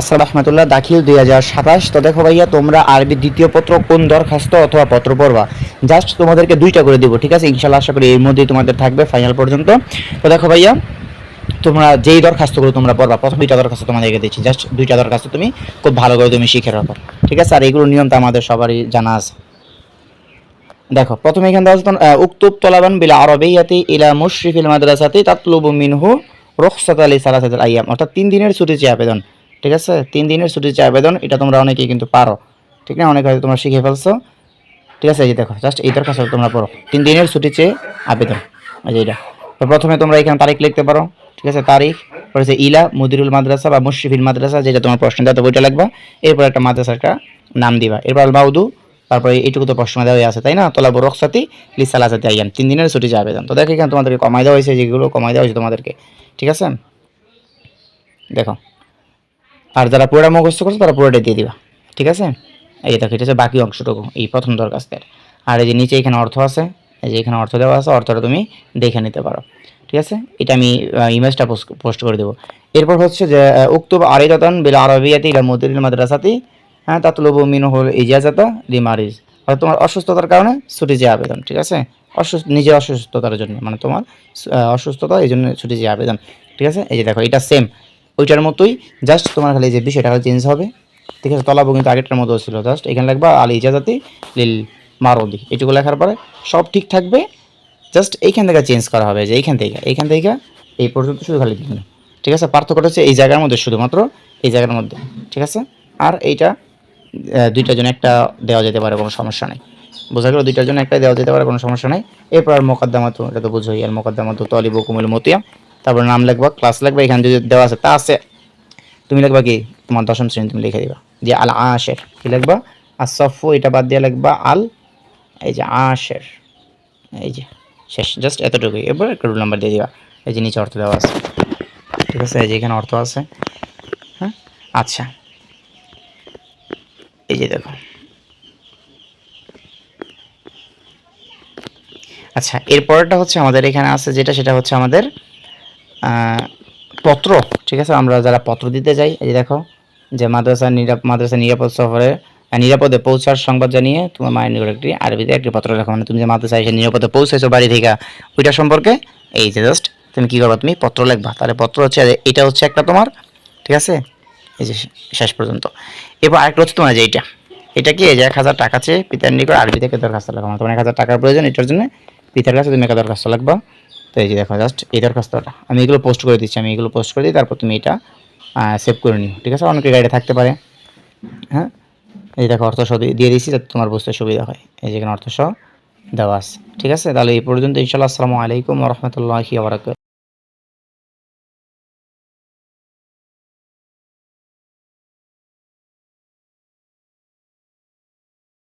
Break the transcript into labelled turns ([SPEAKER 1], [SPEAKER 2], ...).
[SPEAKER 1] আসসালামু রহমতুল্লাহ দাখিল 2027। তো দেখো ভাইয়া, তোমরা আরবি দ্বিতীয় পত্র কোন দরখাস্ত অথবা পত্র পড়বা, জাস্ট তোমাদেরকে দুইটা করে দিব, ঠিক আছে ইনশাল্লাহ। আশা করি এর মধ্যেই তোমাদের থাকবে ফাইনাল পর্যন্ত। তো দেখো ভাইয়া, তোমরা যেই দরখাস্তগুলো তোমরা পড়বা, প্রথম দুইটা দরখাস্ত তোমাদেরকে দিচ্ছি, জাস্ট দুইটা দরখাস্ত তুমি খুব ভালো করে তুমি শিখে রাখো, ঠিক আছে। আর এইগুলোর নিয়ম তো আমাদের সবারই জানা আছে। দেখো প্রথমে এখানে দেওয়া আছে উক্তুব তলাবান বিল আরবিয়াতি ইলা মুশরিফিল মাদ্রাসাতি তাতলুবু মিনহু রুখসাত আলি সালাসাতিল আইয়াম, অর্থাৎ 3 দিনের ছুটি চেয়ে আবেদন, ঠিক আছে। 3 দিনের ছুটি চেয়ে আবেদন, এটা তোমরা অনেকেই কিন্তু পারো, ঠিক না, অনেকে হয়তো তোমরা শিখে ফেলছো, ঠিক আছে। এই যে দেখো জাস্ট এই দরখাস্ত তোমরা পড়ো, 3 দিনের ছুটি চেয়ে আবেদন, এই যে এটা। তো প্রথমে তোমরা এখানে তারিখ লিখতে পারো, ঠিক আছে, তারিখ, পরে যে ইলা মুদিরুল মাদ্রাসা বা মুশরিফিল মাদ্রাসা, যেটা তোমার প্রশ্ন দেওয়া বইটা লাগবা, এরপর একটা মাদ্রাসার একটা নাম দিবা, এরপর আল মাউদু, তারপরে এইটুকু তো প্রশ্ন দেওয়া আছে তাই না, তোলাবু রকসাতি লিসালাসাতি আইয়াম, 3 দিনের ছুটি চেয়ে আবেদন। তো দেখো এখানে তোমাদেরকে কমাই দেওয়া হয়েছে, যেগুলো কমাই দেওয়া হয়েছে তোমাদেরকে, ঠিক আছে। দেখো, আর যারা পুরোটা মুখস্থ করছো তারা পুরোটাই দিয়ে দিবা, ঠিক আছে। এই যে দেখো এটা হচ্ছে বাকি অংশটুকু এই প্রথম দরখাস্তের। আর এই যে নিচে এখানে অর্থ আছে, এই যে এখানে অর্থ দেওয়া আছে, অর্থটা তুমি দেখে নিতে পারো, ঠিক আছে। এটা আমি ইমেজটা পোস্ট করে দেবো। এরপর হচ্ছে যে উক্তুব আরিদাতান বিল আরবিয়াতি ইলা মুদিরিল মাদ্রাসাতি, হ্যাঁ, তাতলুবু মিনহুল ইজাজাতা লিমারিজ, অর্থাৎ তোমার অসুস্থতার কারণে ছুটি চেয়ে আবেদন, ঠিক আছে। নিজের অসুস্থতার জন্য, মানে তোমার অসুস্থতা, এই জন্য ছুটি চেয়ে আবেদন, ঠিক আছে। এই যে দেখো এটা সেম ওইটার মতোই, জাস্ট তোমার খালি যে বিষয়টা চেঞ্জ হবে, ঠিক আছে। তলাবো কিন্তু আগেরটার মতো ছিল, জাস্ট এখানে লিখবা আল ইজাজাতি লিল মারদি, এইটুকু লেখার পরে সব ঠিক থাকবে। জাস্ট এইখান থেকে চেঞ্জ করা হবে, যে এইখান থেকে এই পর্যন্ত শুধু খালি দিন, ঠিক আছে। পার্থক্যটা হচ্ছে এই জায়গার মধ্যে, শুধুমাত্র এই জায়গার মধ্যে, ঠিক আছে। আর এইটা দুইটার জন্য একটা দেওয়া যেতে পারে, কোনো সমস্যা নেই, বোঝা গেল, দুইটার জন্য একটা দেওয়া যেতে পারে, কোনো সমস্যা নেই। এরপর আর মোকদ্দমাত, এটা তো বুঝোই, আর মোকদ্দমাত তলিবু কুমুল মতিয়া, তারপর নাম লিখবা, ক্লাস লিখবা, এখানে যদি দেওয়া আছে তা আছে, তুমি লিখবা কি তোমার 10ম শ্রেণী তুমি লিখে দিবা যে আল আশের, কি লিখবা আর সফু, এটা বাদ দিয়ে লিখবা আল, এই যে আশের, এই যে শেষ, জাস্ট এতটুকুই। এরপর একটা রুল নাম্বার দিয়ে দিবা, এই যে নিচে অর্থ দেওয়া আছে, ঠিক আছে, এই যে এখানে অর্থ আছে, হ্যাঁ। আচ্ছা, এই যে দেখো, আচ্ছা এরপরটা হচ্ছে আমাদের এখানে আছে যেটা, সেটা হচ্ছে আমাদের পত্র, ঠিক আছে। আমরা যারা পত্র দিতে যাই, এই যে দেখো যে মাদ্রাসা নিরাপদ সফরে নিরাপদে পৌঁছার সংবাদ জানিয়ে তোমার মায়ের নিকট একটি আরবিতে একটি পত্র লেখো, মানে তুমি যে মাদ্রাসায় এসে নিরাপদে পৌঁছেছো বাড়ি থেকে, ওইটা সম্পর্কে এই যে জাস্ট তুমি কী করবা, তুমি পত্র লিখবা। তাহলে পত্র হচ্ছে এটা হচ্ছে একটা তোমার, ঠিক আছে, এই যে শেষ পর্যন্ত। এরপর আরেকটা হচ্ছে তোমার যে এটা কি, এই যে 1000 টাকা চেয়ে পিতার নিকট আরবি থেকে দরখাস্ত লেখা, মানে তোমার 1000 টাকার প্রয়োজন, এটার জন্য পিতার কাছে তুমি একটা দরখাস্ত লাগবা। তো এই যে দেখো জাস্ট এই দরখাস্তটা আমি এগুলো পোস্ট করে দিচ্ছি, আমি এগুলো পোস্ট করে দিই, তারপর তুমি এটা সেভ করে নিও, ঠিক আছে। অনেকের গাইডে থাকতে পারে, হ্যাঁ। এই দেখো অর্থ সহ দিয়ে দিচ্ছি যাতে তোমার বুঝতে সুবিধা হয়, এই যেখানে অর্থ সহ দেওয়া আছে, ঠিক আছে। তাহলে এই পর্যন্ত ইনশাআল্লাহ। আসসালামু আলাইকুম ওয়া রাহমাতুল্লাহি ওয়া বারাকাতুহু।